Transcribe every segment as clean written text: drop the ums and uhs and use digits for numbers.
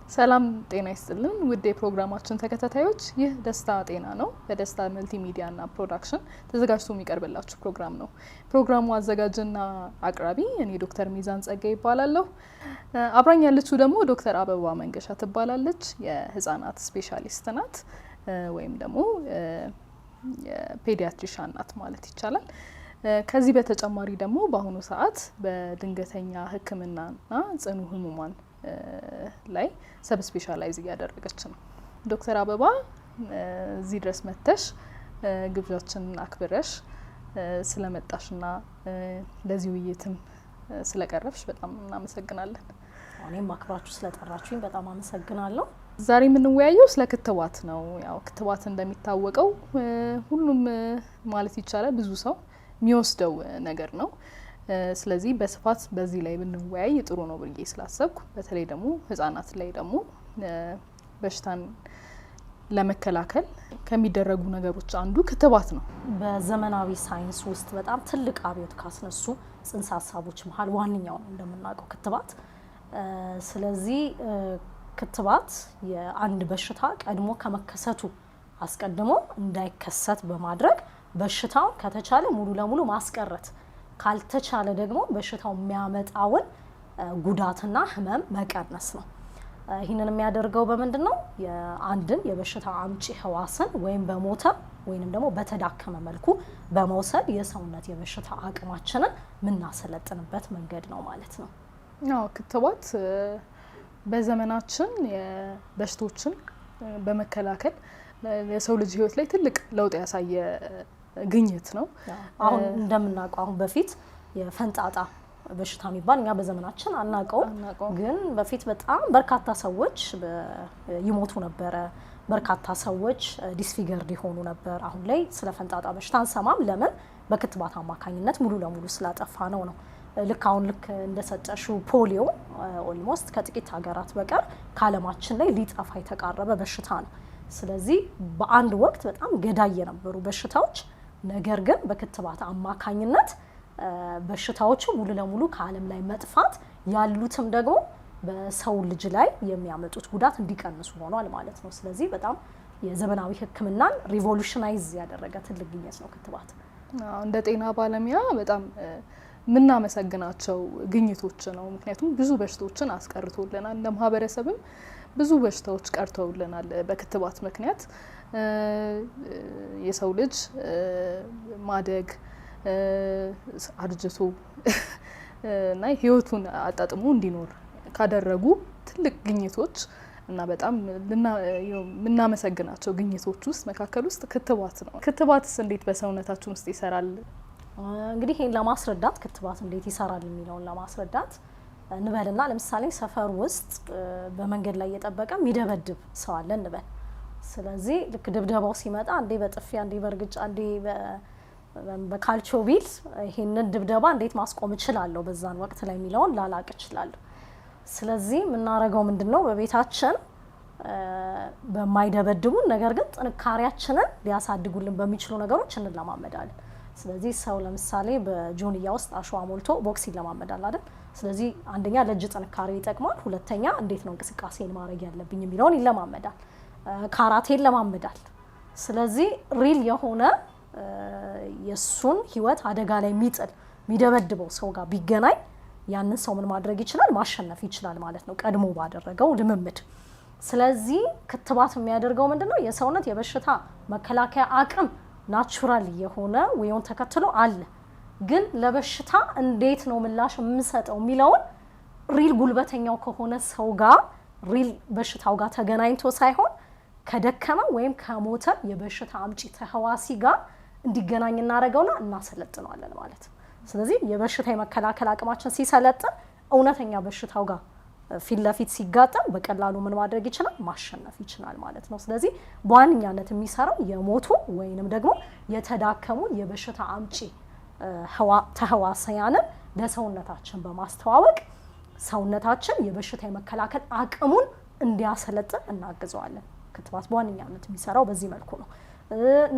ሰላም ጤና ይስጥልን ውድ የፕሮግራማችን ተከታታዮች፣ ይህ ደስታ ጤና ነው። በደስታ መልቲሚዲያ እና ፕሮዳክሽን ተዘጋጅቶ የሚቀርብላችሁ ፕሮግራም ነው። ፕሮግራሙ አዘጋጅና አቅራቢ እኔ ዶክተር ሚዛን ጸጋይ ይባላለሁ። አብራኝ ያለችው ደግሞ ዶክተር አበባ መንገሻ ትባላለች። የህፃናት ስፔሻሊስት ናት ወይም ደግሞ የፔዲያትሪሻን ናት ማለት ይቻላል። ከዚህ በተጨማሪ ደግሞ በአሁኑ ሰዓት በድንገተኛ ሕክምናና ጽኑ ህሙማን ላይ ሰብ ስፔሻላይዝ እያደረገች ነው። ዶክተር አበባ እዚህ ድረስ መጥተሽ ግብዣችንን አክብረሽ ስለመጣሽና ለዚህ ውይይትም ስለቀረብሽ በጣም እናመሰግናለን። እኔም አክብራችሁ ስለጠራችሁኝ በጣም አመሰግናለሁ። ዛሬ የምንወያየው ስለ ክትባት ነው። ያው ክትባት እንደሚታወቀው ሁሉም ማለት ይቻላል ብዙ ሰው የሚወስደው ነገር ነው። ስለዚህ በስፋት በዚህ ላይ ብንወያይ ጥሩ ነው ብዬ ስላሰብኩ፣ በተለይ ደግሞ ህጻናት ላይ ደግሞ በሽታን ለመከላከል ከሚደረጉ ነገሮች አንዱ ክትባት ነው። በዘመናዊ ሳይንስ ውስጥ በጣም ትልቅ አብዮት ካስነሱ ጽንሰ ሀሳቦች መሀል ዋነኛው ነው እንደምናውቀው ክትባት። ስለዚህ ክትባት የአንድ በሽታ ቀድሞ ከመከሰቱ አስቀድሞ እንዳይከሰት በማድረግ በሽታው ከተቻለ ሙሉ ለሙሉ ማስቀረት፣ ካልተቻለ ደግሞ በሽታው የሚያመጣውን ጉዳትና ህመም መቀነስ ነው። ይህንን የሚያደርገው በምንድነው? የአንድን የበሽታ አምጪ ህዋስን ወይም በሞተ ወይንም ደግሞ በተዳከመ መልኩ በመውሰድ የሰውነት የበሽታ አቅማችንን የምናሰለጥንበት መንገድ ነው ማለት ነው። አዎ፣ ክትባት በዘመናችን የበሽቶችን በመከላከል የሰው ልጅ ህይወት ላይ ትልቅ ለውጥ ያሳየ ግኝት ነው። አሁን እንደምናውቀው አሁን በፊት የፈንጣጣ በሽታ የሚባል እኛ በዘመናችን አናውቀውም፣ ግን በፊት በጣም በርካታ ሰዎች ይሞቱ ነበረ። በርካታ ሰዎች ዲስፊገርድ ይሆኑ ነበር። አሁን ላይ ስለ ፈንጣጣ በሽታ አንሰማም። ለምን? በክትባት አማካኝነት ሙሉ ለሙሉ ስላጠፋ ነው። ልክ አሁን ልክ እንደሰጠሽው ፖሊዮ ኦልሞስት ከጥቂት ሀገራት በቀር ከዓለማችን ላይ ሊጠፋ የተቃረበ በሽታ ነው። ስለዚህ በአንድ ወቅት በጣም ገዳይ የነበሩ በሽታዎች ነገር ግን በክትባት አማካኝነት በሽታዎቹ ሙሉ ለሙሉ ከዓለም ላይ መጥፋት ያሉትም ደግሞ በሰው ልጅ ላይ የሚያመጡት ጉዳት እንዲቀንሱ ሆኗል ማለት ነው። ስለዚህ በጣም የዘመናዊ ሕክምናን ሪቮሉሽናይዝ ያደረገ ትልቅ ግኝት ነው ክትባት። እንደ ጤና ባለሙያ በጣም የምናመሰግናቸው ግኝቶች ነው። ምክንያቱም ብዙ በሽታዎችን አስቀርቶልናል። ለማህበረሰብም ብዙ በሽታዎች ቀርተውልናል በክትባት ምክንያት። የሰው ልጅ ማደግ አርጅቶ እና ህይወቱን አጣጥሞ እንዲኖር ካደረጉ ትልቅ ግኝቶች እና በጣም የምናመሰግናቸው ግኝቶች ውስጥ መካከል ውስጥ ክትባት ነው። ክትባትስ እንዴት በሰውነታችን ውስጥ ይሰራል? እንግዲህ ይሄን ለማስረዳት ክትባት እንዴት ይሰራል የሚለውን ለማስረዳት እንበልና ለምሳሌ ሰፈር ውስጥ በመንገድ ላይ እየጠበቀ የሚደበድብ ሰው አለ እንበል። ስለዚህ ልክ ድብደባው ሲመጣ አንዴ በጥፊ አንዴ በእርግጫ አንዴ በካልቾ ቢል ይሄንን ድብደባ እንዴት ማስቆም እችላለሁ በዛን ወቅት ላይ የሚለውን ላላቅ እችላለሁ። ስለዚህ የምናደርገው ምንድነው? በቤታችን በማይደበድቡን ነገር ግን ጥንካሬያችንን ሊያሳድጉልን በሚችሉ ነገሮች እንለማመዳለን። ስለዚህ ሰው ለምሳሌ በጆንያ ውስጥ አሸዋ ሞልቶ ቦክስ ይለማመዳል አይደል? ስለዚህ አንደኛ ለእጅ ጥንካሬ ይጠቅማል፣ ሁለተኛ እንዴት ነው እንቅስቃሴን ማድረግ ያለብኝ የሚለውን ይለማመዳል፣ ካራቴን ይለማመዳል። ስለዚህ ሪል የሆነ የሱን ህይወት አደጋ ላይ የሚጥል የሚደበድበው ሰው ጋር ቢገናኝ ያንን ሰው ምን ማድረግ ይችላል? ማሸነፍ ይችላል ማለት ነው፣ ቀድሞ ባደረገው ልምምድ። ስለዚህ ክትባት የሚያደርገው ምንድነው? የሰውነት የበሽታ መከላከያ አቅም ናቹራል የሆነ ወይውን ተከትሎ አለ። ግን ለበሽታ እንዴት ነው ምላሽ የምሰጠው የሚለውን ሪል ጉልበተኛው ከሆነ ሰው ጋር ሪል በሽታው ጋር ተገናኝቶ ሳይሆን ከደከመ ወይም ከሞተ የበሽታ አምጪ ተህዋሲ ጋር እንዲገናኝ እናደርገውና እናሰለጥነዋለን ማለት ነው። ስለዚህ የበሽታ የመከላከል አቅማችን ሲሰለጥን እውነተኛ በሽታው ጋር ፊት ለፊት ሲጋጠም በቀላሉ ምን ማድረግ ይችላል? ማሸነፍ ይችላል ማለት ነው። ስለዚህ በዋነኛነት የሚሰራው የሞቱ ወይንም ደግሞ የተዳከሙ የበሽታ አምጪ ተህዋሲያንን ለሰውነታችን በማስተዋወቅ ሰውነታችን የበሽታ የመከላከል አቅሙን እንዲያሰለጥን እናግዘዋለን። ክትባት በዋነኛነት የሚሰራው በዚህ መልኩ ነው።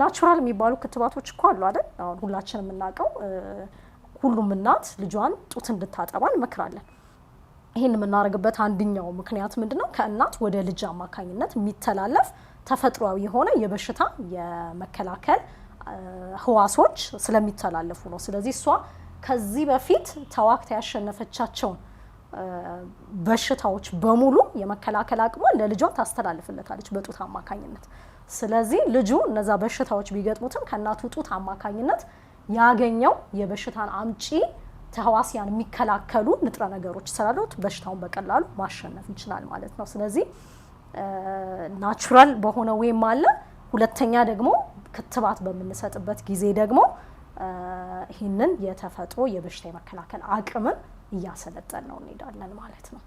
ናቹራል የሚባሉ ክትባቶች እኮ አሉ አይደል? አሁን ሁላችንም የምናውቀው ሁሉም እናት ልጇን ጡት እንድታጠባ እንመክራለን። ይሄን የምናደርግበት አንደኛው ምክንያት ምንድነው? ከእናት ወደ ልጅ አማካኝነት የሚተላለፍ ተፈጥሯዊ የሆነ የበሽታ የመከላከል ህዋሶች ስለሚተላለፉ ነው። ስለዚህ እሷ ከዚህ በፊት ተዋክታ ያሸነፈቻቸውን በሽታዎች በሙሉ የመከላከል አቅሟን ለልጇ ታስተላልፍለታለች በጡት አማካኝነት። ስለዚህ ልጁ እነዛ በሽታዎች ቢገጥሙትም ከእናቱ ጡት አማካኝነት ያገኘው የበሽታን አምጪ ተህዋሲያን የሚከላከሉ ንጥረ ነገሮች ስላሉት በሽታውን በቀላሉ ማሸነፍ ይችላል ማለት ነው። ስለዚህ ናቹራል በሆነ ወይም አለ። ሁለተኛ ደግሞ ክትባት በምንሰጥበት ጊዜ ደግሞ ይህንን የተፈጥሮ የበሽታ የመከላከል አቅምን እያሰለጠን ነው እንሄዳለን ማለት ነው።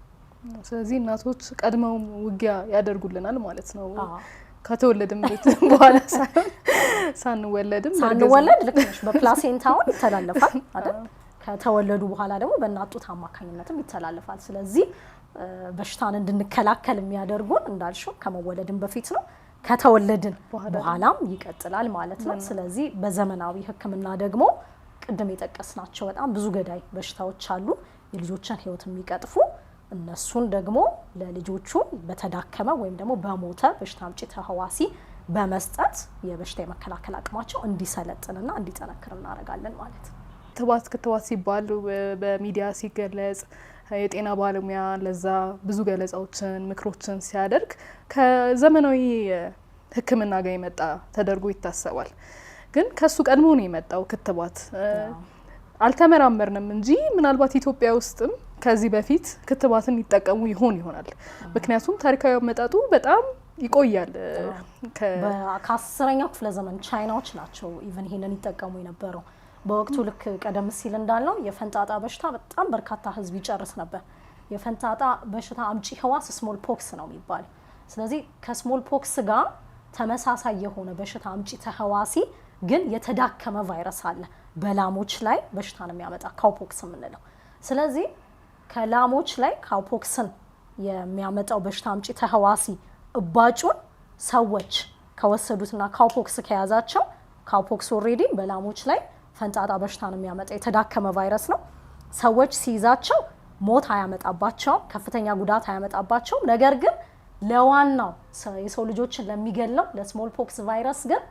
ስለዚህ እናቶች ቀድመው ውጊያ ያደርጉልናል ማለት ነው። ከተወለድም በኋላ ሳንወለድ ልክ ነሽ። በፕላሴንታውን ይተላለፋል አይደል? ከተወለዱ በኋላ ደግሞ በእናት ጡት አማካኝነትም ይተላለፋል። ስለዚህ በሽታን እንድንከላከል የሚያደርጉን እንዳልሽው ከመወለድም በፊት ነው፣ ከተወለድን በኋላም ይቀጥላል ማለት ነው። ስለዚህ በዘመናዊ ሕክምና ደግሞ ቅድም የጠቀስናቸው በጣም ብዙ ገዳይ በሽታዎች አሉ፣ የልጆችን ህይወት የሚቀጥፉ። እነሱን ደግሞ ለልጆቹ በተዳከመ ወይም ደግሞ በሞተ በሽታ አምጪ ተህዋሲ በመስጠት የበሽታ የመከላከል አቅማቸው እንዲሰለጥንና እንዲጠነክር እናደርጋለን ማለት ነው። ክትባት ሲባል በሚዲያ ሲገለጽ የጤና ባለሙያ ለዛ ብዙ ገለጻዎችን ምክሮችን ሲያደርግ ከዘመናዊ ሕክምና ጋር የመጣ ተደርጎ ይታሰባል። ግን ከሱ ቀድሞ ነው የመጣው ክትባት። አልተመራመርንም እንጂ ምናልባት ኢትዮጵያ ውስጥም ከዚህ በፊት ክትባትን ይጠቀሙ ይሆናል። ምክንያቱም ታሪካዊ አመጣጡ በጣም ይቆያል። ከ10ኛው ክፍለ ዘመን ቻይናዎች ናቸው ኢቭን ይሄንን ይጠቀሙ የነበረው። በወቅቱ ልክ ቀደም ሲል እንዳልነው የፈንጣጣ በሽታ በጣም በርካታ ህዝብ ይጨርስ ነበር። የፈንጣጣ በሽታ አምጪ ህዋስ ስሞል ፖክስ ነው የሚባለው። ስለዚህ ከስሞል ፖክስ ጋር ተመሳሳይ የሆነ በሽታ አምጪ ተህዋሲ ግን የተዳከመ ቫይረስ አለ በላሞች ላይ በሽታን የሚያመጣ ካውፖክስ የምንለው። ስለዚህ ከላሞች ላይ ካውፖክስን የሚያመጣው በሽታ አምጪ ተህዋሲ እባጩን ሰዎች ከወሰዱትና ካውፖክስ ከያዛቸው ካውፖክስ ኦሬዲ በላሞች ላይ ፈንጣጣ በሽታን የሚያመጣ የተዳከመ ቫይረስ ነው። ሰዎች ሲይዛቸው ሞት አያመጣባቸውም፣ ከፍተኛ ጉዳት አያመጣባቸውም። ነገር ግን ለዋናው የሰው ልጆችን ለሚገለው ለስሞል ፖክስ ቫይረስ ግን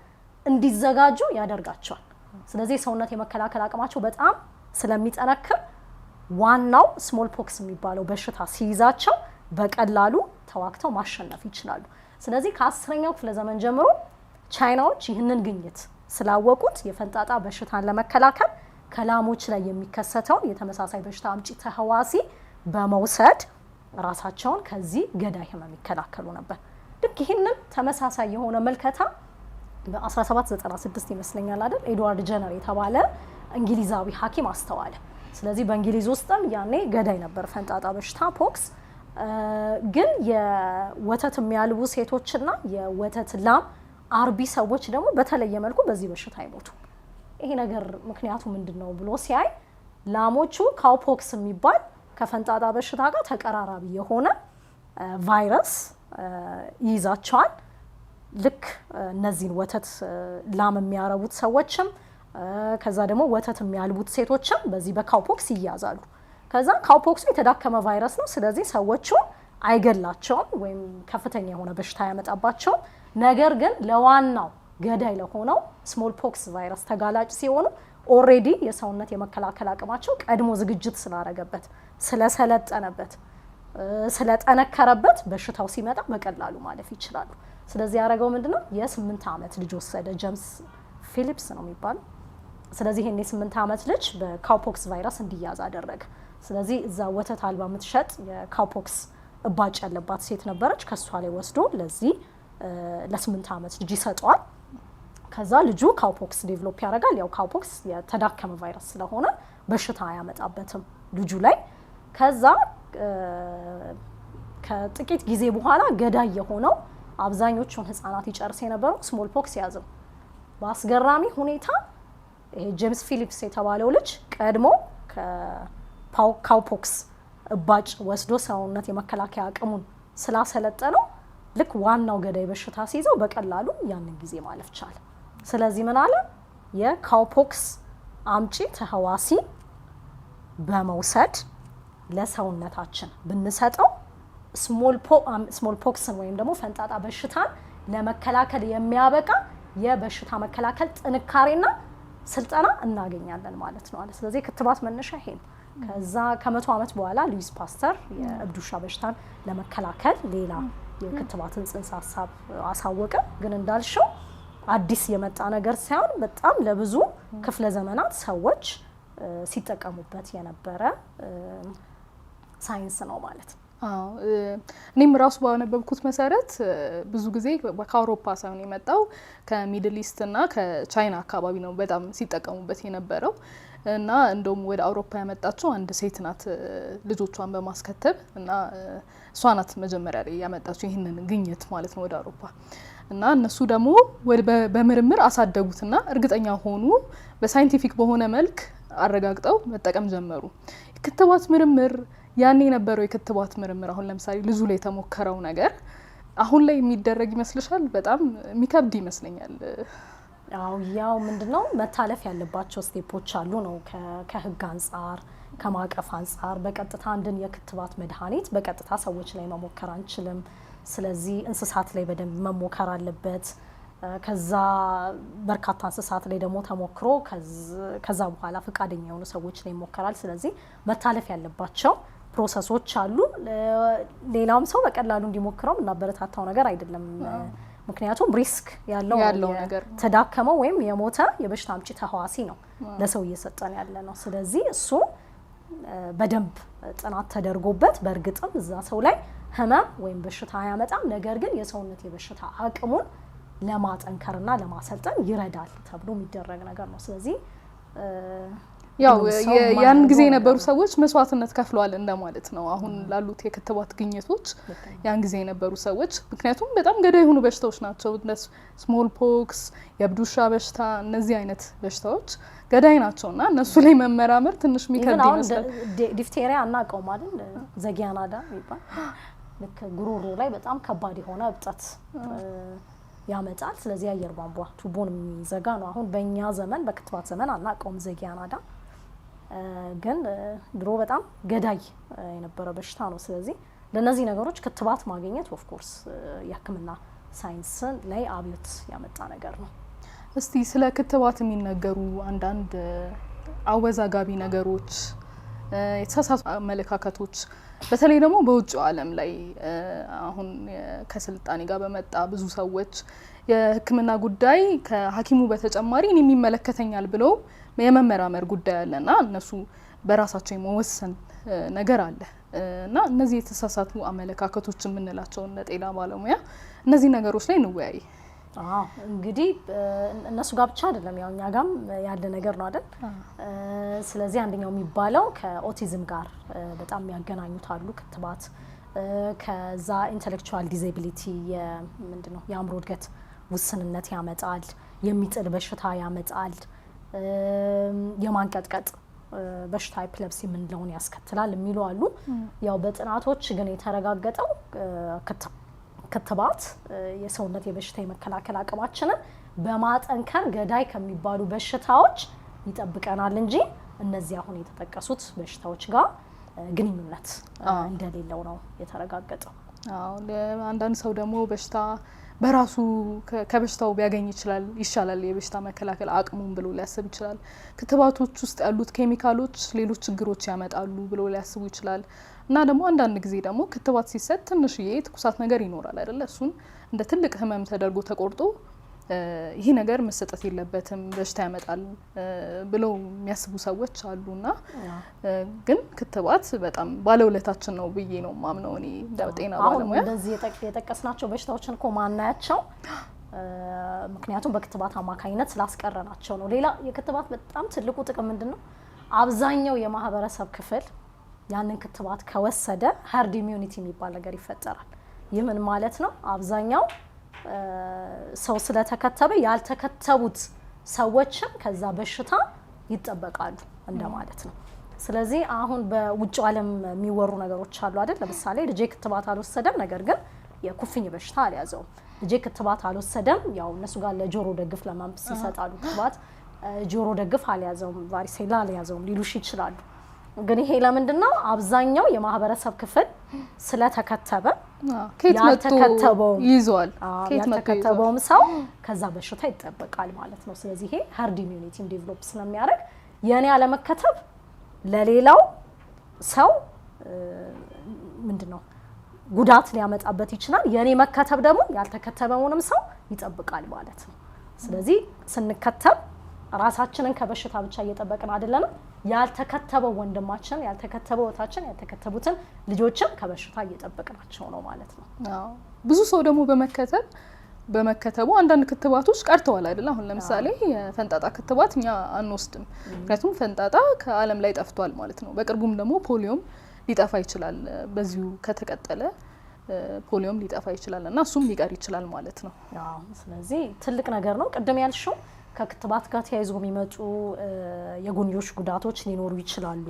እንዲዘጋጁ ያደርጋቸዋል። ስለዚህ የሰውነት የመከላከል አቅማቸው በጣም ስለሚጠነክር ዋናው ስሞል ፖክስ የሚባለው በሽታ ሲይዛቸው በቀላሉ ተዋክተው ማሸነፍ ይችላሉ። ስለዚህ ከ10ኛው ክፍለ ዘመን ጀምሮ ቻይናዎች ይህንን ግኝት ስላወቁት የፈንጣጣ በሽታን ለመከላከል ከላሞች ላይ የሚከሰተውን የተመሳሳይ በሽታ አምጪ ተህዋሲ በመውሰድ ራሳቸውን ከዚህ ገዳይ ህመም ይከላከሉ ነበር። ልክ ይህንን ተመሳሳይ የሆነ መልከታ በ1796 ይመስለኛል አይደል ኤድዋርድ ጀነር የተባለ እንግሊዛዊ ሐኪም አስተዋለ። ስለዚህ በእንግሊዝ ውስጥም ያኔ ገዳይ ነበር ፈንጣጣ በሽታ ፖክስ። ግን የወተት የሚያልቡ ሴቶችና የወተት ላም አርቢ ሰዎች ደግሞ በተለየ መልኩ በዚህ በሽታ አይሞቱ። ይሄ ነገር ምክንያቱ ምንድነው ብሎ ሲያይ ላሞቹ ካውፖክስ የሚባል ከፈንጣጣ በሽታ ጋር ተቀራራቢ የሆነ ቫይረስ ይይዛቸዋል። ልክ እነዚህን ወተት ላም የሚያረቡት ሰዎችም ከዛ ደግሞ ወተት የሚያልቡት ሴቶችም በዚህ በካውፖክስ ይያዛሉ። ከዛ ካውፖክሱ የተዳከመ ቫይረስ ነው። ስለዚህ ሰዎቹ አይገላቸውም ወይም ከፍተኛ የሆነ በሽታ ያመጣባቸውም። ነገር ግን ለዋናው ገዳይ ለሆነው ስሞል ፖክስ ቫይረስ ተጋላጭ ሲሆኑ ኦሬዲ የሰውነት የመከላከል አቅማቸው ቀድሞ ዝግጅት ስላደረገበት ስለሰለጠነበት ስለጠነከረበት በሽታው ሲመጣ በቀላሉ ማለፍ ይችላሉ። ስለዚህ ያደረገው ምንድነው? የ8 ዓመት ልጅ ወሰደ። ጄምስ ፊሊፕስ ነው የሚባለው። ስለዚህ ይሄን የ8 ዓመት ልጅ በካውፖክስ ቫይረስ እንዲያዝ አደረገ። ስለዚህ እዛ ወተት አልባ የምትሸጥ የካውፖክስ እባጭ ያለባት ሴት ነበረች። ከሷ ላይ ወስዶ ለዚህ ለ8 ዓመት ልጅ ይሰጠዋል። ከዛ ልጁ ካውፖክስ ዴቨሎፕ ያደርጋል። ያው ካውፖክስ የተዳከመ ቫይረስ ስለሆነ በሽታ አያመጣበትም ልጁ ላይ። ከዛ ከጥቂት ጊዜ በኋላ ገዳይ የሆነው አብዛኞቹን ህፃናት ይጨርስ የነበረው ስሞል ፖክስ ያዘው። በአስገራሚ ሁኔታ ይሄ ጄምስ ፊሊፕስ የተባለው ልጅ ቀድሞ ካውፖክስ እባጭ ወስዶ ሰውነት የመከላከያ አቅሙን ስላሰለጠነው ልክ ዋናው ገዳይ በሽታ ሲይዘው በቀላሉ ያንን ጊዜ ማለፍ ቻለ። ስለዚህ ምን አለ? የካውፖክስ አምጪ ተህዋሲ በመውሰድ ለሰውነታችን ብንሰጠው ስሞል ፖክስን ወይም ደግሞ ፈንጣጣ በሽታን ለመከላከል የሚያበቃ የበሽታ መከላከል ጥንካሬና ስልጠና እናገኛለን ማለት ነው አለ። ስለዚህ ክትባት መነሻ ይሄ ነው። ከዛ ከ100 ዓመት በኋላ ሉዊስ ፓስተር የእብድ ውሻ በሽታን ለመከላከል ሌላ የክትባትን ጽንሰ ሀሳብ አሳወቀ። ግን እንዳልሽው አዲስ የመጣ ነገር ሳይሆን በጣም ለብዙ ክፍለ ዘመናት ሰዎች ሲጠቀሙበት የነበረ ሳይንስ ነው ማለት ነው። እኔም ራሱ ባነበብኩት መሰረት ብዙ ጊዜ ከአውሮፓ ሳይሆን የመጣው ከሚድል ኢስት እና ከቻይና አካባቢ ነው በጣም ሲጠቀሙበት የነበረው እና እንደውም ወደ አውሮፓ ያመጣችው አንድ ሴት ናት ልጆቿን በማስከተብ እና እሷ ናት መጀመሪያ ላይ ያመጣችው ይህንን ግኝት ማለት ነው ወደ አውሮፓ እና እነሱ ደግሞ በምርምር አሳደጉትና እርግጠኛ ሆኑ በሳይንቲፊክ በሆነ መልክ አረጋግጠው መጠቀም ጀመሩ። ክትባት ምርምር ያኔ የነበረው የክትባት ምርምር አሁን ለምሳሌ ልጁ ላይ የተሞከረው ነገር አሁን ላይ የሚደረግ ይመስልሻል? በጣም የሚከብድ ይመስለኛል። ያው ምንድነው መታለፍ ያለባቸው ስቴፖች አሉ ነው ከህግ አንፃር ከማቀፍ አንፃር በቀጥታ አንድን የክትባት መድኃኒት በቀጥታ ሰዎች ላይ መሞከር አንችልም። ስለዚህ እንስሳት ላይ በደንብ መሞከር አለበት። ከዛ በርካታ እንስሳት ላይ ደግሞ ተሞክሮ ከዛ በኋላ ፈቃደኛ የሆኑ ሰዎች ላይ ይሞከራል። ስለዚህ መታለፍ ያለባቸው ፕሮሰሶች አሉ። ሌላውም ሰው በቀላሉ እንዲሞክረው እናበረታታው ነገር አይደለም። ምክንያቱም ሪስክ ያለው ነገር ተዳከመው ወይም የሞተ የበሽታ አምጪ ተህዋሲ ነው ለሰው እየሰጠን ያለ ነው። ስለዚህ እሱ በደንብ ጥናት ተደርጎበት በእርግጥም እዛ ሰው ላይ ህመም ወይም በሽታ አያመጣም፣ ነገር ግን የሰውነት የበሽታ አቅሙን ለማጠንከርና ለማሰልጠን ይረዳል ተብሎ የሚደረግ ነገር ነው። ስለዚህ ያው ያን ጊዜ የነበሩ ሰዎች መስዋዕትነት ከፍለዋል እንደማለት ነው አሁን ላሉት የክትባት ግኝቶች ያን ጊዜ የነበሩ ሰዎች። ምክንያቱም በጣም ገዳይ የሆኑ በሽታዎች ናቸው እንደ ስሞል ፖክስ፣ የእብድ ውሻ በሽታ፣ እነዚህ አይነት በሽታዎች ገዳይ ናቸውና እነሱ ላይ መመራመር ትንሽ የሚከብድ ይመስላል። ዲፍቴሪያ አናውቀውም አይደል? ዘጊያናዳ ይባል ልክ ጉሮሮ ላይ በጣም ከባድ የሆነ እብጠት ያመጣል። ስለዚህ አየር ቧንቧ ቱቦን የሚዘጋ ነው። አሁን በእኛ ዘመን በክትባት ዘመን አናውቀውም ዘጊያናዳ፣ ግን ድሮ በጣም ገዳይ የነበረ በሽታ ነው። ስለዚህ ለነዚህ ነገሮች ክትባት ማግኘት ኦፍ ኮርስ የሕክምና ሳይንስ ላይ አብዮት ያመጣ ነገር ነው። እስቲ ስለ ክትባት የሚነገሩ አንዳንድ አወዛጋቢ ነገሮች፣ የተሳሳቱ አመለካከቶች በተለይ ደግሞ በውጭው ዓለም ላይ አሁን ከስልጣኔ ጋር በመጣ ብዙ ሰዎች የሕክምና ጉዳይ ከሐኪሙ በተጨማሪ እኔ የሚመለከተኛል ብለው የመመራመር ጉዳይ አለና እነሱ በራሳቸው የመወሰን ነገር አለ እና እነዚህ የተሳሳቱ አመለካከቶች የምንላቸው እንደ ጤና ባለሙያ እነዚህ ነገሮች ላይ እንወያይ። እንግዲህ እነሱ ጋር ብቻ አይደለም ያው እኛ ጋርም ያለ ነገር ነው አይደል? ስለዚህ አንደኛው የሚባለው ከኦቲዝም ጋር በጣም ያገናኙት አሉ ክትባት። ከዛ ኢንተሌክቹዋል ዲዛቢሊቲ ምንድነው የአእምሮ እድገት ውስንነት ያመጣል፣ የሚጥል በሽታ ያመጣል፣ የማንቀጥቀጥ በሽታ ኤፒሌፕሲ የምንለውን ያስከትላል የሚሉ አሉ። ያው በጥናቶች ግን የተረጋገጠው ክትባት የሰውነት የበሽታ የመከላከል አቅማችንን በማጠንከር ገዳይ ከሚባሉ በሽታዎች ይጠብቀናል እንጂ እነዚህ አሁን የተጠቀሱት በሽታዎች ጋር ግንኙነት እንደሌለው ነው የተረጋገጠው። አንዳንድ ሰው ደግሞ በሽታ በራሱ ከበሽታው ቢያገኝ ይሻላል የበሽታ መከላከል አቅሙን ብሎ ሊያስብ ይችላል። ክትባቶች ውስጥ ያሉት ኬሚካሎች ሌሎች ችግሮች ያመጣሉ ብሎ ሊያስቡ ይችላል። እና ደግሞ አንዳንድ ጊዜ ደግሞ ክትባት ሲሰጥ ትንሽዬ ትኩሳት ነገር ይኖራል አይደለ? እሱን እንደ ትልቅ ህመም ተደርጎ ተቆርጦ ይሄ ነገር መሰጠት የለበትም በሽታ ያመጣል ብለው የሚያስቡ ሰዎች አሉና ግን ክትባት በጣም ባለውለታችን ነው ብዬ ነው ማምነው እኔ እንደ ጤና ባለሙያ። እንደዚህ የጠቀስናቸው በሽታዎችን እኮ ማናያቸው ምክንያቱም በክትባት አማካኝነት ስላስቀረናቸው ነው። ሌላ የክትባት በጣም ትልቁ ጥቅም ምንድነው? አብዛኛው የማህበረሰብ ክፍል ያንን ክትባት ከወሰደ ሀርድ ኢሚዩኒቲ የሚባል ነገር ይፈጠራል። ይህ ምን ማለት ነው? አብዛኛው ሰው ስለተከተበ ያልተከተቡት ሰዎችም ከዛ በሽታ ይጠበቃሉ እንደማለት ነው። ስለዚህ አሁን በውጭ ዓለም የሚወሩ ነገሮች አሉ አይደል? ለምሳሌ ልጄ ክትባት አልወሰደም፣ ነገር ግን የኩፍኝ በሽታ አልያዘውም። ልጄ ክትባት አልወሰደም፣ ያው እነሱ ጋር ለጆሮ ደግፍ ለማምስ ይሰጣሉ ክትባት፣ ጆሮ ደግፍ አልያዘውም፣ ቫሪሴላ አልያዘውም ሊሉሽ ይችላሉ። ግን ይሄ ለምንድነው አብዛኛው የማህበረሰብ ክፍል ስለተከተበ ያልተከተበው ይዟል ያልተከተበውም ሰው ከዛ በሽታ ይጠበቃል ማለት ነው። ስለዚህ ይሄ ሀርድ ኢሚዩኒቲም ዴቨሎፕ ስለሚያደርግ የኔ አለመከተብ ለሌላው ሰው ምንድነው ጉዳት ሊያመጣበት ይችላል። የኔ መከተብ ደግሞ ያልተከተበውንም ሰው ይጠብቃል ማለት ነው። ስለዚህ ስንከተብ ራሳችንን ከበሽታ ብቻ እየጠበቅን አይደለም፣ ያልተከተበው ወንድማችን፣ ያልተከተበው ወታችን፣ ያልተከተቡትን ልጆችን ከበሽታ እየጠበቅናቸው ነው ማለት ነው። አዎ ብዙ ሰው ደግሞ በመከተቡ አንዳንድ ክትባቶች ቀርተዋል አይደል? አሁን ለምሳሌ የፈንጣጣ ክትባት እኛ አንወስድም፣ ምክንያቱም ፈንጣጣ ከዓለም ላይ ጠፍቷል ማለት ነው። በቅርቡም ደግሞ ፖሊዮም ሊጠፋ ይችላል። በዚሁ ከተቀጠለ ፖሊዮም ሊጠፋ ይችላል እና እሱም ሊቀር ይችላል ማለት ነው። አዎ ስለዚህ ትልቅ ነገር ነው። ቅድም ያልሽው ከክትባት ጋር ተያይዞ የሚመጡ የጎንዮሽ ጉዳቶች ሊኖሩ ይችላሉ።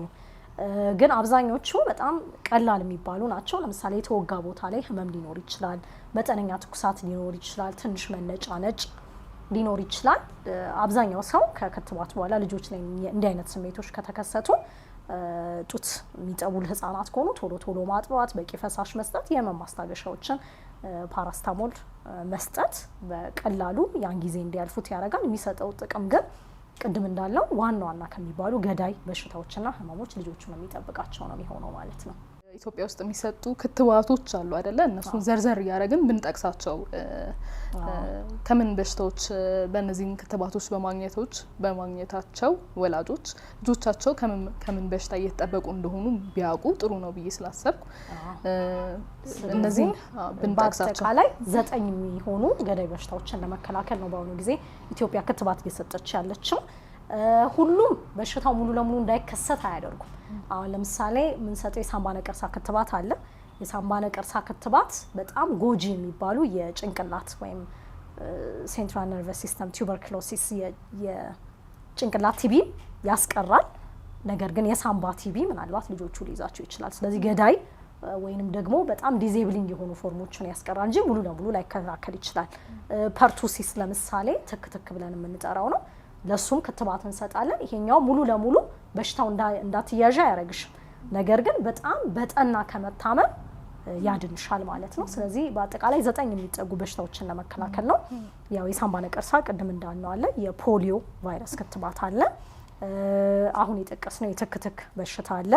ግን አብዛኞቹ በጣም ቀላል የሚባሉ ናቸው። ለምሳሌ የተወጋ ቦታ ላይ ህመም ሊኖር ይችላል፣ መጠነኛ ትኩሳት ሊኖር ይችላል፣ ትንሽ መነጫነጭ ሊኖር ይችላል። አብዛኛው ሰው ከክትባት በኋላ ልጆች ላይ እንዲህ አይነት ስሜቶች ከተከሰቱ ጡት የሚጠቡ ህፃናት ከሆኑ ቶሎ ማጥባት፣ በቂ ፈሳሽ መስጠት፣ የህመም ማስታገሻዎችን ፓራስታሞል መስጠት በቀላሉ ያን ጊዜ እንዲያልፉት ያደርጋል። የሚሰጠው ጥቅም ግን ቅድም እንዳለው ዋና ከሚባሉ ገዳይ በሽታዎችና ህመሞች ልጆቹን የሚጠብቃቸው ነው የሚሆነው ማለት ነው። ኢትዮጵያ ውስጥ የሚሰጡ ክትባቶች አሉ አይደለ? እነሱን ዘርዘር እያደረግን ብንጠቅሳቸው ከምን በሽታዎች በእነዚህ ክትባቶች በማግኘታቸው ወላጆች ልጆቻቸው ከምን በሽታ እየተጠበቁ እንደሆኑ ቢያውቁ ጥሩ ነው ብዬ ስላሰብኩ እነዚህ ብንጠቅሳቸው በአጠቃላይ 9 የሚሆኑ ገዳይ በሽታዎችን ለመከላከል ነው በአሁኑ ጊዜ ኢትዮጵያ ክትባት እየሰጠች ያለችው። ሁሉም በሽታው ሙሉ ለሙሉ እንዳይከሰት አያደርጉም። አሁን ለምሳሌ የምንሰጠው የሳምባ ነቀርሳ ክትባት አለ። የሳምባ ነቀርሳ ክትባት በጣም ጎጂ የሚባሉ የጭንቅላት ወይም ሴንትራል ነርቨስ ሲስተም ቱበርክሎሲስ የጭንቅላት ቲቢ ያስቀራል። ነገር ግን የሳምባ ቲቢ ምናልባት ልጆቹ ሊይዛቸው ይችላል። ስለዚህ ገዳይ ወይንም ደግሞ በጣም ዲዜብሊንግ የሆኑ ፎርሞችን ያስቀራል እንጂ ሙሉ ለሙሉ ላይከላከል ይችላል። ፐርቱሲስ ለምሳሌ ትክትክ ብለን የምንጠራው ነው። ለሱም ክትባት እንሰጣለን። ይሄኛው ሙሉ ለሙሉ በሽታው እንዳትያዣ ያረግሽም፣ ነገር ግን በጣም በጠና ከመታመም ያድንሻል ማለት ነው። ስለዚህ በአጠቃላይ 9 የሚጠጉ በሽታዎችን ለመከላከል ነው። ያው የሳምባ ነቀርሳ ቅድም እንዳልነው አለ፣ የፖሊዮ ቫይረስ ክትባት አለ፣ አሁን የጠቀስነው የትክትክ በሽታ አለ፣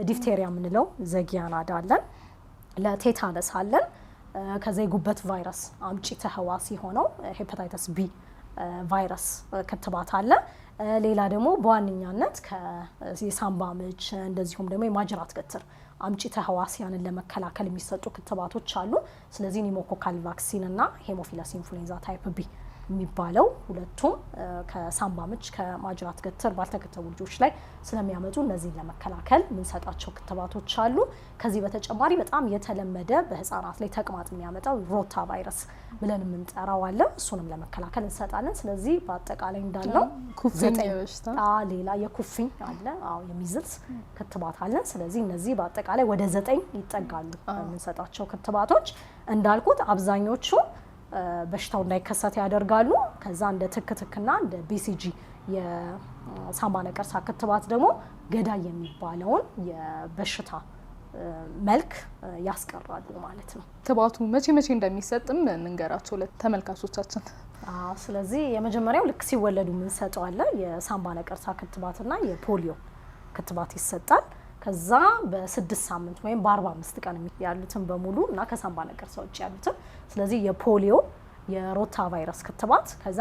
ዲፍቴሪያ የምንለው ዘጊያናዳ አለን፣ ለቴታነስ አለን፣ ከዛ የጉበት ቫይረስ አምጪ ተህዋሲ ሆነው ሄፓታይተስ ቢ ቫይረስ ክትባት አለ። ሌላ ደግሞ በዋነኛነት የሳምባ ምች እንደዚሁም ደግሞ የማጅራት ገትር አምጪ ተህዋሲያንን ለመከላከል የሚሰጡ ክትባቶች አሉ። ስለዚህ ኒሞኮካል ቫክሲን እና ሄሞፊለስ ኢንፍሉዌንዛ ታይፕ ቢ የሚባለው ሁለቱም ከሳምባ ምች ከማጅራት ገትር ባልተከተቡ ልጆች ላይ ስለሚያመጡ እነዚህን ለመከላከል የምንሰጣቸው ክትባቶች አሉ። ከዚህ በተጨማሪ በጣም የተለመደ በህፃናት ላይ ተቅማጥ የሚያመጣው ሮታ ቫይረስ ብለን የምንጠራው አለ። እሱንም ለመከላከል እንሰጣለን። ስለዚህ በአጠቃላይ እንዳለው ሌላ የኩፍኝ አለ፣ የሚዝልስ ክትባት አለን። ስለዚህ እነዚህ በአጠቃላይ ወደ 9 ይጠጋሉ የምንሰጣቸው ክትባቶች። እንዳልኩት አብዛኞቹ በሽታው እንዳይከሰት ያደርጋሉ። ከዛ እንደ ትክትክና እንደ ቢሲጂ የሳምባ ነቀርሳ ክትባት ደግሞ ገዳይ የሚባለውን የበሽታ መልክ ያስቀራሉ ማለት ነው። ክትባቱ መቼ እንደሚሰጥም እንንገራቸው ለተመልካቾቻችን። ስለዚህ የመጀመሪያው ልክ ሲወለዱ የምንሰጠው አለ፣ የሳምባ ነቀርሳ ክትባትና የፖሊዮ ክትባት ይሰጣል። ከዛ በ6 ሳምንት ወይም በ45 ቀን ያሉትን በሙሉ እና ከሳምባ ነቀርሳ ውጭ ያሉትን። ስለዚህ የፖሊዮ የሮታ ቫይረስ ክትባት፣ ከዛ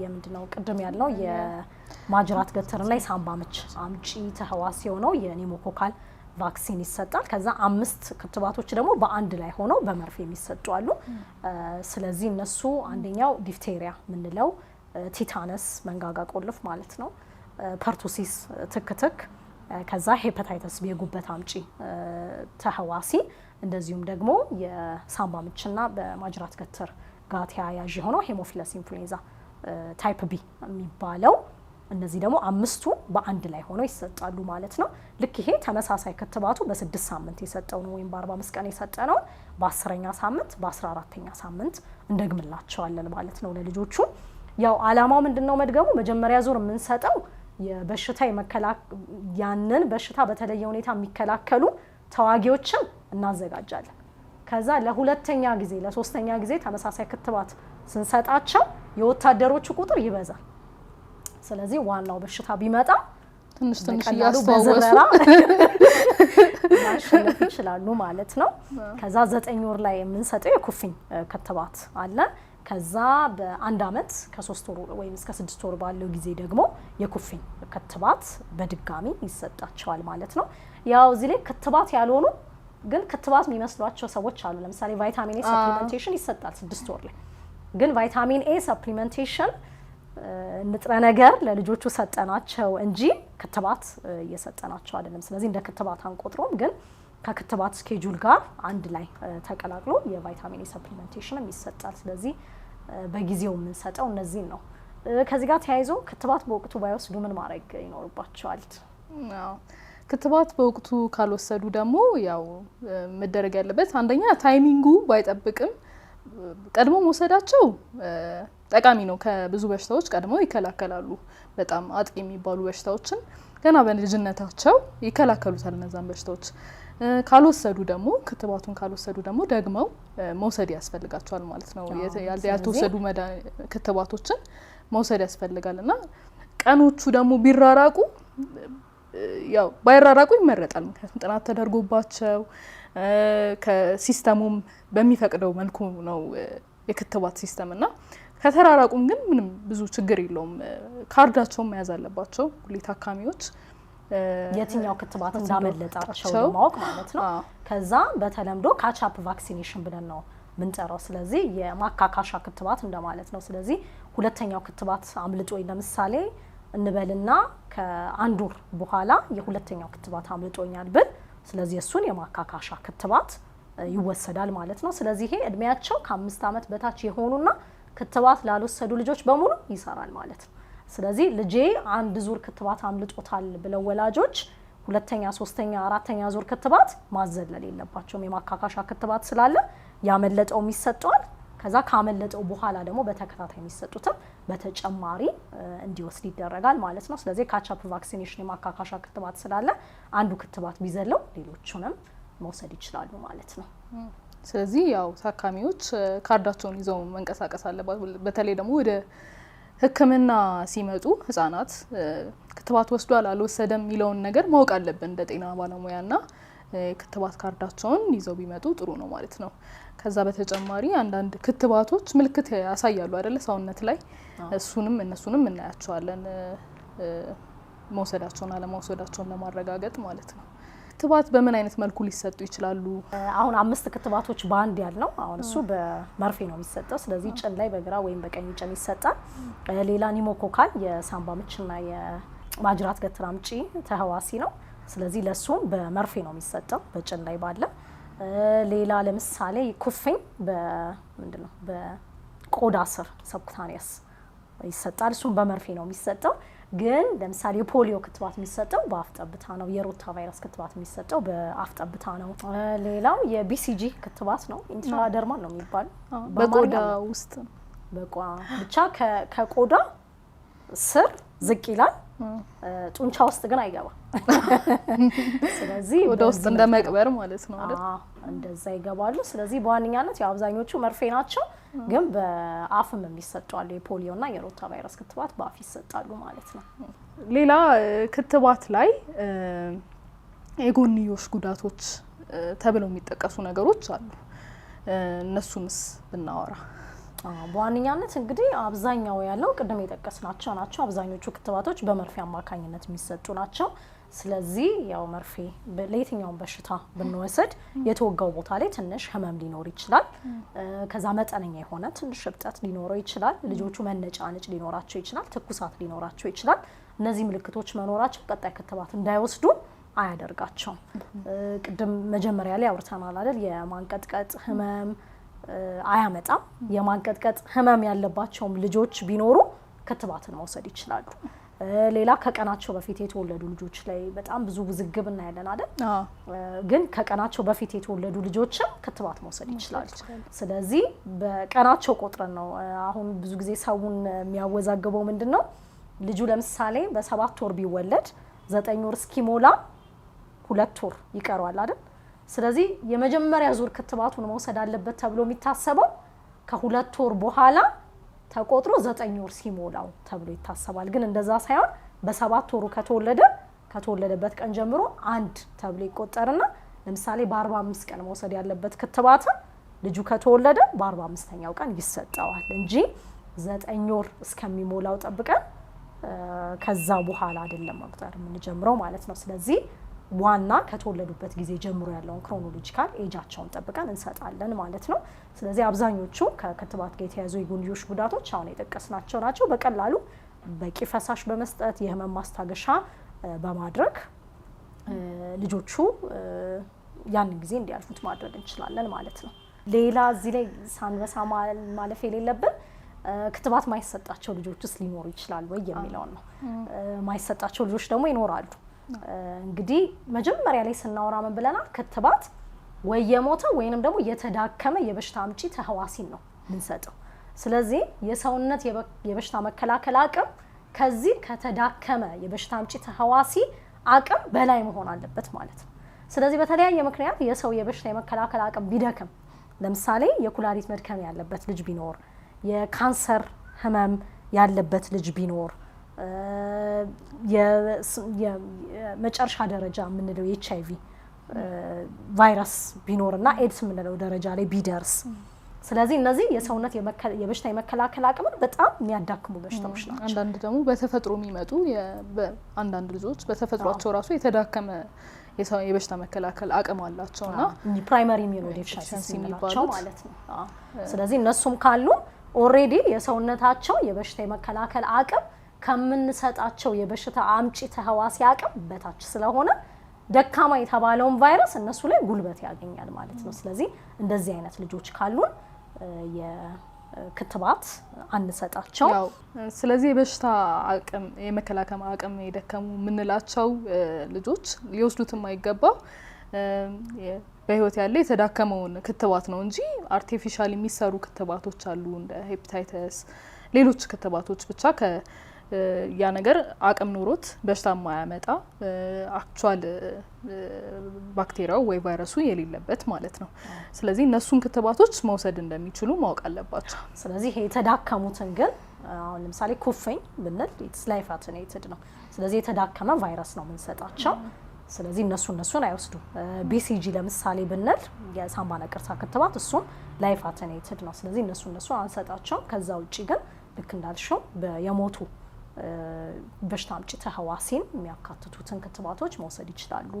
የምንድነው ቅድም ያልነው የማጅራት ገትርና የሳምባ ምች አምጪ ተህዋሲ የሆነው የኒሞኮካል ቫክሲን ይሰጣል። ከዛ 5 ክትባቶች ደግሞ በአንድ ላይ ሆነው በመርፌ የሚሰጡ አሉ። ስለዚህ እነሱ አንደኛው ዲፍቴሪያ የምንለው ቲታነስ መንጋጋ ቆልፍ ማለት ነው፣ ፐርቱሲስ ትክትክ፣ ከዛ ሄፓታይተስ ቢ የጉበት አምጪ ተህዋሲ፣ እንደዚሁም ደግሞ የሳምባ ምችና በማጅራት ገትር ጋር ተያያዥ የሆነው ሄሞፊለስ ኢንፍሉዌንዛ ታይፕ ቢ የሚባለው። እነዚህ ደግሞ 5ቱ በአንድ ላይ ሆነው ይሰጣሉ ማለት ነው። ልክ ይሄ ተመሳሳይ ክትባቱ በ6 ሳምንት የሰጠው ነው ወይም በ45 ቀን የሰጠነው በ10ኛ ሳምንት በ14ኛ ሳምንት እንደግምላቸዋለን ማለት ነው ለልጆቹ። ያው አላማው ምንድነው? መድገሙ መጀመሪያ ዙር የምንሰጠው የበሽታ ያንን በሽታ በተለየ ሁኔታ የሚከላከሉ ተዋጊዎችን እናዘጋጃለን። ከዛ ለሁለተኛ ጊዜ ለሶስተኛ ጊዜ ተመሳሳይ ክትባት ስንሰጣቸው የወታደሮቹ ቁጥር ይበዛል። ስለዚህ ዋናው በሽታ ቢመጣ ትንሽ እያስተዋወሱ ማሸነፍ ይችላሉ ማለት ነው። ከዛ 9 ወር ላይ የምንሰጠው የኩፍኝ ክትባት አለ። ከዛ በአንድ አመት ከ3 ወር ወይም እስከ 6 ወር ባለው ጊዜ ደግሞ የኩፍኝ ክትባት በድጋሚ ይሰጣቸዋል ማለት ነው። ያው እዚህ ላይ ክትባት ያልሆኑ ግን ክትባት የሚመስሏቸው ሰዎች አሉ። ለምሳሌ ቫይታሚን ኤ ሰፕሊመንቴሽን ይሰጣል 6 ወር ላይ። ግን ቫይታሚን ኤ ሰፕሊመንቴሽን ንጥረ ነገር ለልጆቹ ሰጠናቸው እንጂ ክትባት እየሰጠናቸው አይደለም። ስለዚህ እንደ ክትባት አንቆጥሮም። ግን ከክትባት ስኬጁል ጋር አንድ ላይ ተቀላቅሎ የቫይታሚን ኤ ሰፕሊመንቴሽንም ይሰጣል። ስለዚህ በጊዜው የምንሰጠው እነዚህን ነው። ከዚህ ጋር ተያይዞ ክትባት በወቅቱ ባይወስዱ ምን ማድረግ ይኖርባቸዋል? ክትባት በወቅቱ ካልወሰዱ ደግሞ ያው መደረግ ያለበት አንደኛ ታይሚንጉ ባይጠብቅም ቀድሞ መውሰዳቸው ጠቃሚ ነው። ከብዙ በሽታዎች ቀድመው ይከላከላሉ። በጣም አጥቂ የሚባሉ በሽታዎችን ገና በልጅነታቸው ይከላከሉታል እነዛን በሽታዎች። ካልወሰዱ ደግሞ ክትባቱን ካልወሰዱ ደግሞ ደግመው መውሰድ ያስፈልጋቸዋል ማለት ነው። ያልተወሰዱ ክትባቶችን መውሰድ ያስፈልጋል እና ቀኖቹ ደግሞ ቢራራቁ ያው ባይራራቁ ይመረጣል። ምክንያቱም ጥናት ተደርጎባቸው ከሲስተሙም በሚፈቅደው መልኩ ነው የክትባት ሲስተም እና ከተራራቁም ግን ምንም ብዙ ችግር የለውም። ካርዳቸውን መያዝ አለባቸው ሁሌ ታካሚዎች የትኛው ክትባት እንዳመለጣቸው ለማወቅ ማለት ነው። ከዛ በተለምዶ ካቻፕ ቫክሲኔሽን ብለን ነው ምንጠራው። ስለዚህ የማካካሻ ክትባት እንደማለት ነው። ስለዚህ ሁለተኛው ክትባት አምልጦኝ ለምሳሌ እንበልና ከአንድ ወር በኋላ የሁለተኛው ክትባት አምልጦኛል ብል ስለዚህ እሱን የማካካሻ ክትባት ይወሰዳል ማለት ነው። ስለዚህ ይሄ እድሜያቸው ከ5 አመት በታች የሆኑና ክትባት ላልወሰዱ ልጆች በሙሉ ይሰራል ማለት ነው። ስለዚህ ልጄ አንድ ዙር ክትባት አምልጦታል ብለው ወላጆች ሁለተኛ፣ ሶስተኛ፣ አራተኛ ዙር ክትባት ማዘለል የለባቸውም። የማካካሻ ክትባት ስላለ ያመለጠው ይሰጣል። ከዛ ካመለጠው በኋላ ደግሞ በተከታታይ የሚሰጡትም በተጨማሪ እንዲወስድ ይደረጋል ማለት ነው። ስለዚህ ካቻፕ ቫክሲኔሽን የማካካሻ ክትባት ስላለ አንዱ ክትባት ቢዘለው ሌሎቹንም መውሰድ ይችላሉ ማለት ነው። ስለዚህ ያው ታካሚዎች ካርዳቸውን ይዘው መንቀሳቀስ አለባቸው። በተለይ ደግሞ ወደ ሕክምና ሲመጡ ህጻናት ክትባት ወስዷል አልወሰደም የሚለውን ነገር ማወቅ አለብን እንደ ጤና ባለሙያና ክትባት ካርዳቸውን ይዘው ቢመጡ ጥሩ ነው ማለት ነው። ከዛ በተጨማሪ አንዳንድ ክትባቶች ምልክት ያሳያሉ አይደለ ሰውነት ላይ እነሱንም እናያቸዋለን መውሰዳቸውን አለመውሰዳቸውን ለማረጋገጥ ማለት ነው። ክትባት በምን አይነት መልኩ ሊሰጡ ይችላሉ? አሁን 5 ክትባቶች በአንድ ያልነው አሁን እሱ በመርፌ ነው የሚሰጠው። ስለዚህ ጭን ላይ በግራ ወይም በቀኝ ጭን ይሰጣል። ሌላ ኒሞኮካል የሳምባ ምችና የማጅራት ገትር አምጪ ተህዋሲ ነው። ስለዚህ ለሱም በመርፌ ነው የሚሰጠው በጭን ላይ ባለ። ሌላ ለምሳሌ ኩፍኝ በምንድነው በቆዳ ስር ሰብኩታኒየስ ይሰጣል። እሱም በመርፌ ነው የሚሰጠው። ግን ለምሳሌ የፖሊዮ ክትባት የሚሰጠው በአፍ ጠብታ ነው። የሮታ ቫይረስ ክትባት የሚሰጠው በአፍ ጠብታ ነው። ሌላው የቢሲጂ ክትባት ነው። ኢንትራደርማል ነው የሚባለው በቆዳ ውስጥ ብቻ ከቆዳ ስር ዝቅ ይላል። ጡንቻ ውስጥ ግን አይገባም። ስለዚህ ወደ ውስጥ እንደመቅበር ማለት ነው አይደል? እንደዛ ይገባሉ። ስለዚህ በዋነኛነት ያው አብዛኞቹ መርፌ ናቸው። ግን በአፍም የሚሰጡ አሉ። የፖሊዮና የሮታ ቫይረስ ክትባት በአፍ ይሰጣሉ ማለት ነው። ሌላ ክትባት ላይ የጎንዮሽ ጉዳቶች ተብለው የሚጠቀሱ ነገሮች አሉ። እነሱንስ ብናወራ? በዋነኛነት እንግዲህ አብዛኛው ያለው ቅድም የጠቀስናቸው ናቸው። አብዛኞቹ ክትባቶች በመርፌ አማካኝነት የሚሰጡ ናቸው። ስለዚህ ያው መርፌ ለየትኛውም በሽታ ብንወስድ የተወጋው ቦታ ላይ ትንሽ ህመም ሊኖር ይችላል። ከዛ መጠነኛ የሆነ ትንሽ እብጠት ሊኖረው ይችላል። ልጆቹ መነጫነጭ ሊኖራቸው ይችላል። ትኩሳት ሊኖራቸው ይችላል። እነዚህ ምልክቶች መኖራቸው ቀጣይ ክትባት እንዳይወስዱ አያደርጋቸውም። ቅድም መጀመሪያ ላይ አውርተናል አይደል? የማንቀጥቀጥ ህመም አያመጣም። የማንቀጥቀጥ ህመም ያለባቸውም ልጆች ቢኖሩ ክትባትን መውሰድ ይችላሉ። ሌላ ከቀናቸው በፊት የተወለዱ ልጆች ላይ በጣም ብዙ ውዝግብ እናያለን አይደል? ግን ከቀናቸው በፊት የተወለዱ ልጆችም ክትባት መውሰድ ይችላሉ። ስለዚህ በቀናቸው ቆጥረን ነው። አሁን ብዙ ጊዜ ሰውን የሚያወዛግበው ምንድነው ልጁ ለምሳሌ በ7 ወር ቢወለድ 9 ወር እስኪሞላ 2 ወር ይቀረዋል አይደል? ስለዚህ የመጀመሪያ ዙር ክትባቱን መውሰድ አለበት ተብሎ የሚታሰበው ከ2 ወር በኋላ ተቆጥሮ 9 ወር ሲሞላው ተብሎ ይታሰባል። ግን እንደዛ ሳይሆን በ7 ወሩ ከተወለደበት ቀን ጀምሮ 1 ተብሎ ይቆጠርና ለምሳሌ በ45 ቀን መውሰድ ያለበት ክትባት ልጁ ከተወለደ በ45ኛው ቀን ይሰጠዋል እንጂ 9 ወር እስከሚሞላው ጠብቀን ከዛ በኋላ አይደለም መቁጠር የምንጀምረው ማለት ነው። ስለዚህ ዋና ከተወለዱበት ጊዜ ጀምሮ ያለውን ክሮኖሎጂካል ኤጃቸውን ጠብቀን እንሰጣለን ማለት ነው። ስለዚህ አብዛኞቹ ከክትባት ጋር የተያዙ የጎንዮሽ ጉዳቶች አሁን የጠቀስናቸው ናቸው። በቀላሉ በቂ ፈሳሽ በመስጠት የህመም ማስታገሻ በማድረግ ልጆቹ ያንን ጊዜ እንዲያልፉት ማድረግ እንችላለን ማለት ነው። ሌላ እዚህ ላይ ሳንበሳ ማለፍ የሌለብን ክትባት ማይሰጣቸው ልጆችስ ሊኖሩ ይችላል ወይ የሚለውን ነው። ማይሰጣቸው ልጆች ደግሞ ይኖራሉ። እንግዲህ መጀመሪያ ላይ ስናወራ ምን ብለናል? ክትባት ወይ የሞተ ወይንም ደግሞ የተዳከመ የበሽታ አምጪ ተህዋሲን ነው የምንሰጠው። ስለዚህ የሰውነት የበሽታ መከላከል አቅም ከዚህ ከተዳከመ የበሽታ አምጪ ተህዋሲ አቅም በላይ መሆን አለበት ማለት ነው። ስለዚህ በተለያየ ምክንያት የሰው የበሽታ የመከላከል አቅም ቢደክም፣ ለምሳሌ የኩላሊት መድከም ያለበት ልጅ ቢኖር፣ የካንሰር ህመም ያለበት ልጅ ቢኖር፣ የመጨረሻ ደረጃ የምንለው የኤችአይቪ ቫይረስ ቢኖርና ኤድስ የምንለው ደረጃ ላይ ቢደርስ፣ ስለዚህ እነዚህ የሰውነት የበሽታ የመከላከል አቅምን በጣም የሚያዳክሙ በሽታዎች ናቸው። አንዳንድ ደግሞ በተፈጥሮ የሚመጡ አንዳንድ ልጆች በተፈጥሯቸው ራሱ የተዳከመ የበሽታ መከላከል አቅም አላቸውና ፕራይመሪ ኢሚዩኖዴፊሻንሲ የሚባለው ማለት ነው። ስለዚህ እነሱም ካሉ ኦሬዲ የሰውነታቸው የበሽታ የመከላከል አቅም ከምንሰጣቸው የበሽታ አምጪ ተህዋሲ አቅም በታች ስለሆነ ደካማ የተባለውን ቫይረስ እነሱ ላይ ጉልበት ያገኛል ማለት ነው። ስለዚህ እንደዚህ አይነት ልጆች ካሉን የክትባት አንሰጣቸው። ስለዚህ የበሽታ አቅም የመከላከል አቅም የደከሙ የምንላቸው ልጆች ሊወስዱት የማይገባው በህይወት ያለ የተዳከመውን ክትባት ነው እንጂ አርቲፊሻል የሚሰሩ ክትባቶች አሉ እንደ ሄፓታይተስ፣ ሌሎች ክትባቶች ብቻ ያ ነገር አቅም ኖሮት በሽታ ማያመጣ አክቹአል ባክቴሪያው ወይ ቫይረሱ የሌለበት ማለት ነው። ስለዚህ እነሱን ክትባቶች መውሰድ እንደሚችሉ ማወቅ አለባቸው። ስለዚህ የተዳከሙትን ግን አሁን ለምሳሌ ኩፍኝ ብንል ኢትስ ላይፍ አቴኑዌትድ ነው። ስለዚህ የተዳከመ ቫይረስ ነው የምንሰጣቸው። ስለዚህ እነሱን አይወስዱ። ቢሲጂ ለምሳሌ ብንል የሳምባ ነቀርሳ ክትባት እሱም ላይፍ አቴኑዌትድ ነው። ስለዚህ እነሱ አንሰጣቸው። ከዛ ውጪ ግን ልክ እንዳልሽው የሞቱ በሽታ አምጪ ተህዋሲን የሚያካትቱትን ክትባቶች መውሰድ ይችላሉ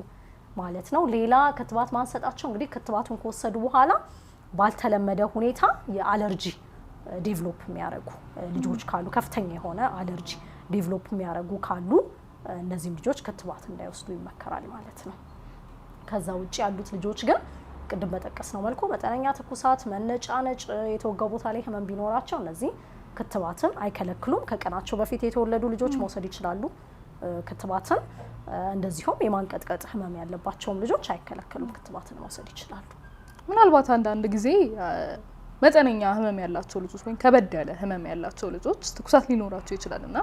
ማለት ነው። ሌላ ክትባት ማንሰጣቸው እንግዲህ ክትባቱን ከወሰዱ በኋላ ባልተለመደ ሁኔታ የአለርጂ ዴቨሎፕ የሚያደርጉ ልጆች ካሉ፣ ከፍተኛ የሆነ አለርጂ ዴቨሎፕ የሚያደርጉ ካሉ እነዚህም ልጆች ክትባት እንዳይወስዱ ይመከራል ማለት ነው። ከዛ ውጪ ያሉት ልጆች ግን ቅድም በጠቀስነው መልኩ መጠነኛ ትኩሳት፣ መነጫነጭ፣ የተወጋው ቦታ ላይ ህመም ቢኖራቸው እነዚህ ክትባትን አይከለክሉም። ከቀናቸው በፊት የተወለዱ ልጆች መውሰድ ይችላሉ ክትባትን። እንደዚሁም የማንቀጥቀጥ ህመም ያለባቸውም ልጆች አይከለክሉም፣ ክትባትን መውሰድ ይችላሉ። ምናልባት አንዳንድ ጊዜ መጠነኛ ህመም ያላቸው ልጆች ወይም ከበድ ያለ ህመም ያላቸው ልጆች ትኩሳት ሊኖራቸው ይችላልና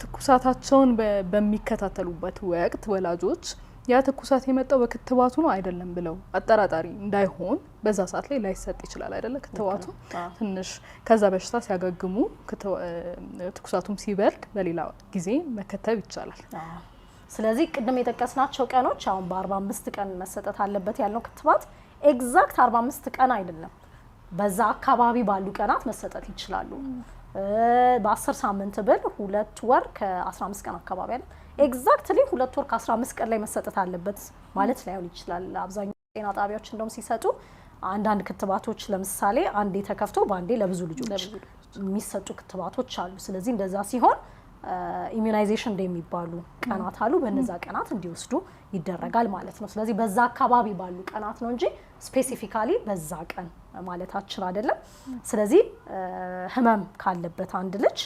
ትኩሳታቸውን በሚከታተሉበት ወቅት ወላጆች ያ ትኩሳት የመጣው በክትባቱ ነው አይደለም ብለው አጠራጣሪ እንዳይሆን በዛ ሰዓት ላይ ላይሰጥ ይችላል አይደለ? ክትባቱ ትንሽ ከዛ በሽታ ሲያገግሙ ትኩሳቱም ሲበርድ በሌላ ጊዜ መከተብ ይቻላል። ስለዚህ ቅድም የጠቀስናቸው ቀኖች አሁን በ45 ቀን መሰጠት አለበት ያለው ክትባት ኤግዛክት 45 ቀን አይደለም፣ በዛ አካባቢ ባሉ ቀናት መሰጠት ይችላሉ። በ10 ሳምንት ብል 2 ወር ከ15 ቀን አካባቢ አይደል? ኤግዛክትሊ 2 ወር ከ15 ቀን ላይ መሰጠት አለበት ማለት ላይሆን ይችላል። አብዛኛው ጤና ጣቢያዎች እንደውም ሲሰጡ አንዳንድ ክትባቶች ለምሳሌ አንዴ ተከፍቶ በአንዴ ለብዙ ልጆች የሚሰጡ ክትባቶች አሉ። ስለዚህ እንደዛ ሲሆን ኢሚዩናይዜሽን ዴይ የሚባሉ ቀናት አሉ። በነዛ ቀናት እንዲወስዱ ይደረጋል ማለት ነው። ስለዚህ በዛ አካባቢ ባሉ ቀናት ነው እንጂ ስፔሲፊካሊ በዛ ቀን ማለታችን አይደለም። ስለዚህ ህመም ካለበት አንድ ልጅ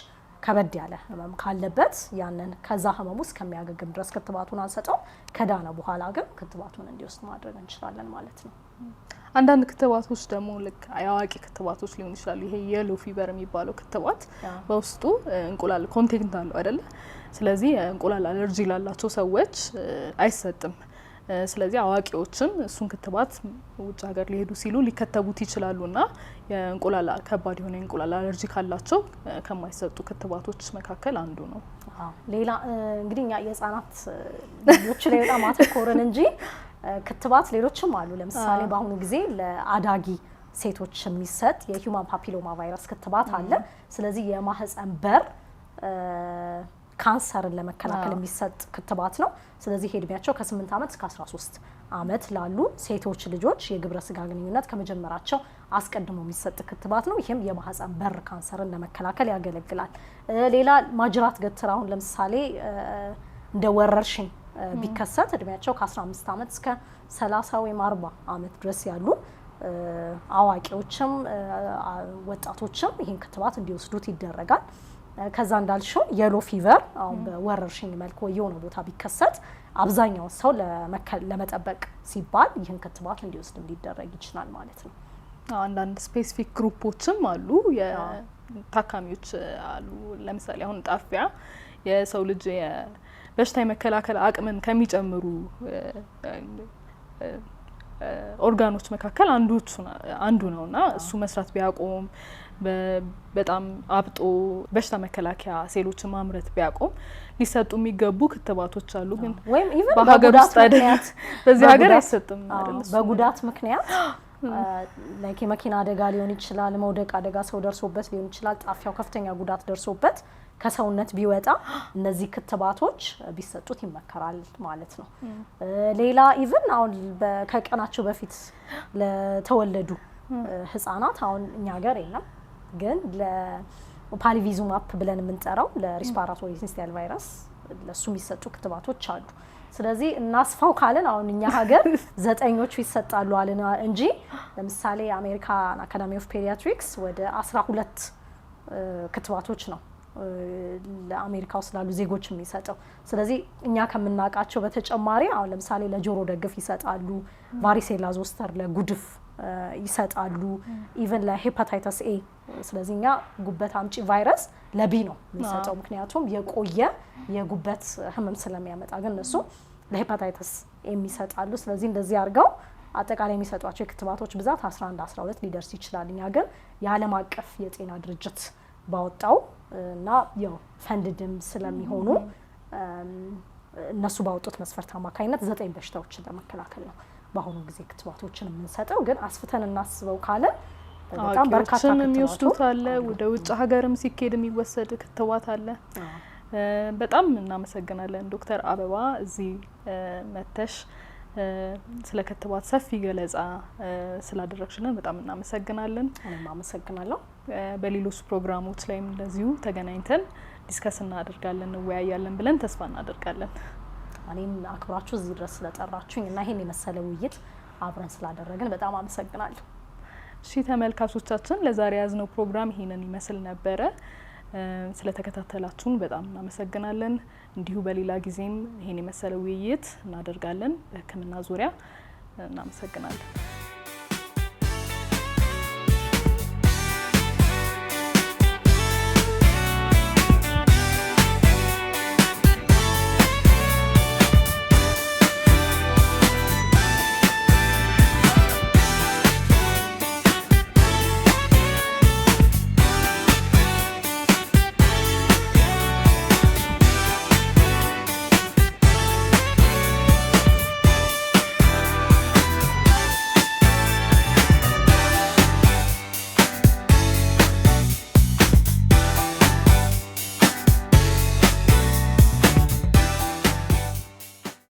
ከበድ ያለ ህመም ካለበት ያንን ከዛ ህመም ውስጥ ከሚያገግም ድረስ ክትባቱን አንሰጠው። ከዳነ በኋላ ግን ክትባቱን እንዲወስድ ማድረግ እንችላለን ማለት ነው። አንዳንድ ክትባቶች ደግሞ ልክ አዋቂ ክትባቶች ሊሆን ይችላሉ። ይሄ የሎ ፊቨር የሚባለው ክትባት በውስጡ እንቁላል ኮንቴንት አለው አይደለ? ስለዚህ እንቁላል አለርጂ ላላቸው ሰዎች አይሰጥም። ስለዚህ አዋቂዎችም እሱን ክትባት ውጭ ሀገር ሊሄዱ ሲሉ ሊከተቡት ይችላሉና የእንቁላል ከባድ የሆነ እንቁላል አለርጂ ካላቸው ከማይሰጡ ክትባቶች መካከል አንዱ ነው። ሌላ እንግዲህ እኛ የህፃናት ልጆች ላይ በጣም አተኮርን እንጂ ክትባት ሌሎችም አሉ። ለምሳሌ በአሁኑ ጊዜ ለአዳጊ ሴቶች የሚሰጥ የሂውማን ፓፒሎማ ቫይረስ ክትባት አለ። ስለዚህ የማህፀን በር ካንሰርን ለመከላከል የሚሰጥ ክትባት ነው። ስለዚህ እድሜያቸው ከ8 ዓመት እስከ 13 ዓመት ላሉ ሴቶች ልጆች የግብረ ስጋ ግንኙነት ከመጀመራቸው አስቀድሞ የሚሰጥ ክትባት ነው። ይህም የማህፀን በር ካንሰርን ለመከላከል ያገለግላል። ሌላ ማጅራት ገትር አሁን ለምሳሌ እንደ ወረርሽኝ ቢከሰት እድሜያቸው ከ15 ዓመት እስከ 30 ወይም 40 ዓመት ድረስ ያሉ አዋቂዎችም ወጣቶችም ይህን ክትባት እንዲወስዱት ይደረጋል። ከዛ እንዳልሽው የሎ ፊቨር አሁን በወረርሽኝ መልኩ የሆነ ቦታ ቢከሰት አብዛኛው ሰው ለመጠበቅ ሲባል ይህን ክትባት እንዲወስድ እንዲደረግ ይችላል ማለት ነው። አንዳንድ ስፔሲፊክ ግሩፖችም አሉ፣ የታካሚዎች አሉ። ለምሳሌ አሁን ጣፊያ የሰው ልጅ በሽታ የመከላከል አቅምን ከሚጨምሩ ኦርጋኖች መካከል አንዱ ነውና እሱ መስራት ቢያቆም በጣም አብጦ በሽታ መከላከያ ሴሎችን ማምረት ቢያቆም ሊሰጡ የሚገቡ ክትባቶች አሉ። ግን ወይም ኢቭን በሀገር ውስጥ በዚህ ሀገር አይሰጥም አይደል? በጉዳት ምክንያት ላይክ የመኪና አደጋ ሊሆን ይችላል፣ መውደቅ አደጋ ሰው ደርሶበት ሊሆን ይችላል። ጣፊያው ከፍተኛ ጉዳት ደርሶበት ከሰውነት ቢወጣ እነዚህ ክትባቶች ቢሰጡት ይመከራል ማለት ነው። ሌላ ኢቭን አሁን ከቀናቸው በፊት ለተወለዱ ህፃናት አሁን እኛ ሀገር የለም፣ ግን ለፓሊቪዙማፕ ብለን የምንጠራው ለሪስፓራቶሪ ሲንስቲያል ቫይረስ ለሱ የሚሰጡ ክትባቶች አሉ። ስለዚህ እናስፋው ካለን አሁን እኛ ሀገር 9ኞቹ ይሰጣሉ አለን እንጂ ለምሳሌ አሜሪካን አካዳሚ ኦፍ ፔዲያትሪክስ ወደ 12 ክትባቶች ነው ለአሜሪካ ውስጥ ላሉ ዜጎች የሚሰጠው። ስለዚህ እኛ ከምናውቃቸው በተጨማሪ አሁን ለምሳሌ ለጆሮ ደግፍ ይሰጣሉ፣ ቫሪሴላ ዞስተር ለጉድፍ ይሰጣሉ፣ ኢቨን ለሄፓታይተስ ኤ። ስለዚህ እኛ ጉበት አምጪ ቫይረስ ለቢ ነው የሚሰጠው፣ ምክንያቱም የቆየ የጉበት ህመም ስለሚያመጣ። ግን እነሱ ለሄፓታይተስ የሚሰጣሉ። ስለዚህ እንደዚህ አድርገው አጠቃላይ የሚሰጧቸው የክትባቶች ብዛት 11 12 ሊደርስ ይችላል። እኛ ግን የዓለም አቀፍ የጤና ድርጅት ባወጣው እና ያው ፈንድድም ስለሚሆኑ እነሱ ባወጡት መስፈርት አማካኝነት 9 በሽታዎችን ለመከላከል ነው በአሁኑ ጊዜ ክትባቶችን የምንሰጠው። ግን አስፍተን እናስበው ካለ በጣም በርካታ የሚወስዱት አለ፣ ወደ ውጭ ሀገርም ሲኬድ የሚወሰድ ክትባት አለ። በጣም እናመሰግናለን ዶክተር አበባ እዚህ መተሽ ስለ ክትባት ሰፊ ገለጻ ስላደረግሽልን በጣም እናመሰግናለን። እኔም አመሰግናለሁ። በሌሎች ፕሮግራሞች ላይም እንደዚሁ ተገናኝተን ዲስከስ እናደርጋለን፣ እንወያያለን ብለን ተስፋ እናደርጋለን። እኔም አክብራችሁ እዚህ ድረስ ስለጠራችሁኝ እና ይሄን የመሰለ ውይይት አብረን ስላደረግን በጣም አመሰግናለሁ። እሺ ተመልካቾቻችን ለዛሬ ያዝነው ፕሮግራም ይሄንን ይመስል ነበረ። ስለተከታተላችሁን በጣም እናመሰግናለን። እንዲሁ በሌላ ጊዜም ይሄን የመሰለ ውይይት እናደርጋለን በሕክምና ዙሪያ። እናመሰግናለን።